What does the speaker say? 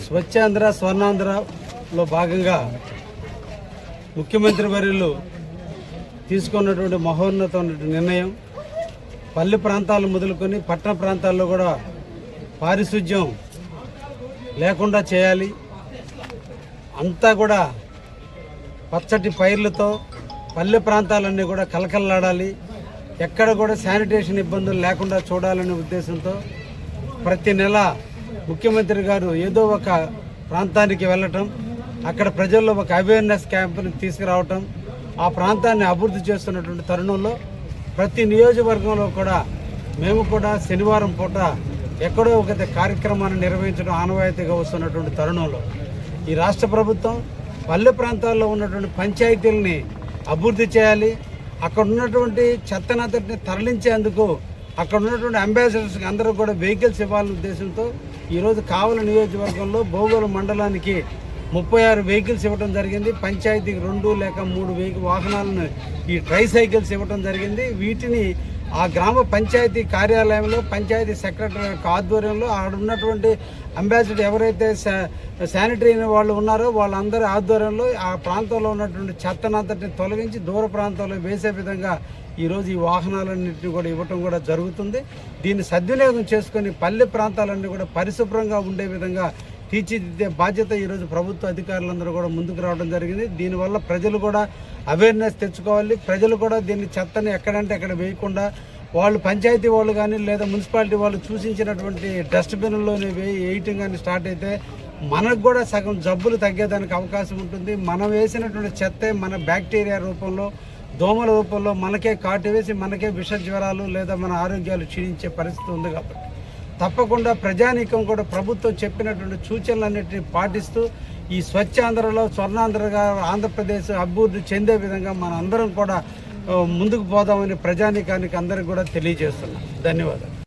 స్వచ్ఛాంధ్ర స్వర్ణాంధ్రలో భాగంగా ముఖ్యమంత్రి వర్యులు తీసుకున్నటువంటి మహోన్నతమైన నిర్ణయం పల్లె ప్రాంతాలు మొదలుకొని పట్టణ ప్రాంతాల్లో కూడా పారిశుధ్యం లేకుండా చేయాలి. అంతా కూడా పచ్చటి పైర్లతో పల్లె ప్రాంతాలన్నీ కూడా కలకలలాడాలి. ఎక్కడ కూడా శానిటేషన్ ఇబ్బందులు లేకుండా చూడాలనే ఉద్దేశంతో ప్రతి నెల ముఖ్యమంత్రి గారు ఏదో ఒక ప్రాంతానికి వెళ్ళటం, అక్కడ ప్రజల్లో ఒక అవేర్నెస్ క్యాంపుని తీసుకురావటం, ఆ ప్రాంతాన్ని అభివృద్ధి చేస్తున్నటువంటి తరుణంలో ప్రతి నియోజకవర్గంలో కూడా మేము కూడా శనివారం పూట ఎక్కడో ఒక కార్యక్రమాన్ని నిర్వహించడం ఆనవాయితీగా వస్తున్నటువంటి తరుణంలో ఈ రాష్ట్ర ప్రభుత్వం పల్లె ప్రాంతాల్లో ఉన్నటువంటి పంచాయతీలని అభివృద్ధి చేయాలి. అక్కడ ఉన్నటువంటి చెత్తనంతటిని తరలించేందుకు అక్కడ ఉన్నటువంటి అంబాసిడర్స్కి అందరూ కూడా వెహికల్స్ ఇవ్వాలనే ఉద్దేశంతో ఈరోజు కావలి నియోజకవర్గంలో భోగోలు మండలానికి 36 వెహికల్స్ ఇవ్వడం జరిగింది. పంచాయతీకి 2 లేక 3 వాహనాలను ఈ ట్రై సైకిల్స్ ఇవ్వడం జరిగింది. వీటిని ఆ గ్రామ పంచాయతీ కార్యాలయంలో పంచాయతీ సెక్రటరీ యొక్క ఆధ్వర్యంలో ఆడ ఉన్నటువంటి అంబాసిడర్ ఎవరైతే శానిటరీ వాళ్ళు ఉన్నారో వాళ్ళందరి ఆధ్వర్యంలో ఆ ప్రాంతంలో ఉన్నటువంటి చెత్తనంతటిని తొలగించి దూర ప్రాంతంలో వేసే విధంగా ఈరోజు ఈ వాహనాలన్నింటినీ కూడా ఇవ్వటం కూడా జరుగుతుంది. దీన్ని సద్వినియోగం చేసుకొని పల్లె ప్రాంతాలన్నీ కూడా పరిశుభ్రంగా ఉండే విధంగా తీర్చిదిద్దే బాధ్యత ఈరోజు ప్రభుత్వ అధికారులందరూ కూడా ముందుకు రావడం జరిగింది. దీనివల్ల ప్రజలు కూడా అవేర్నెస్ తెచ్చుకోవాలి. ప్రజలు కూడా దీన్ని చెత్తని ఎక్కడంటే అక్కడ వేయకుండా వాళ్ళు పంచాయతీ వాళ్ళు కానీ లేదా మున్సిపాలిటీ వాళ్ళు సూచించినటువంటి డస్ట్బిన్లోనే వేయటం కానీ స్టార్ట్ అయితే మనకు కూడా సగం జబ్బులు తగ్గేదానికి అవకాశం ఉంటుంది. మనం వేసినటువంటి చెత్తే మన బ్యాక్టీరియా రూపంలో దోమల రూపంలో మనకే కాటు వేసి మనకే విష జ్వరాలు లేదా మన ఆరోగ్యాలు క్షీణించే పరిస్థితి ఉంది. కాబట్టి తప్పకుండా ప్రజానీకం కూడా ప్రభుత్వం చెప్పినటువంటి సూచనలన్నింటినీ పాటిస్తూ ఈ స్వచ్ఛాంధ్రలో స్వర్ణాంధ్రగా ఆంధ్రప్రదేశ్ అభివృద్ధి చెందే విధంగా మన అందరం కూడా ముందుకు పోదామని ప్రజానీకానికి అందరికీ కూడా తెలియజేస్తున్నాం. ధన్యవాదాలు.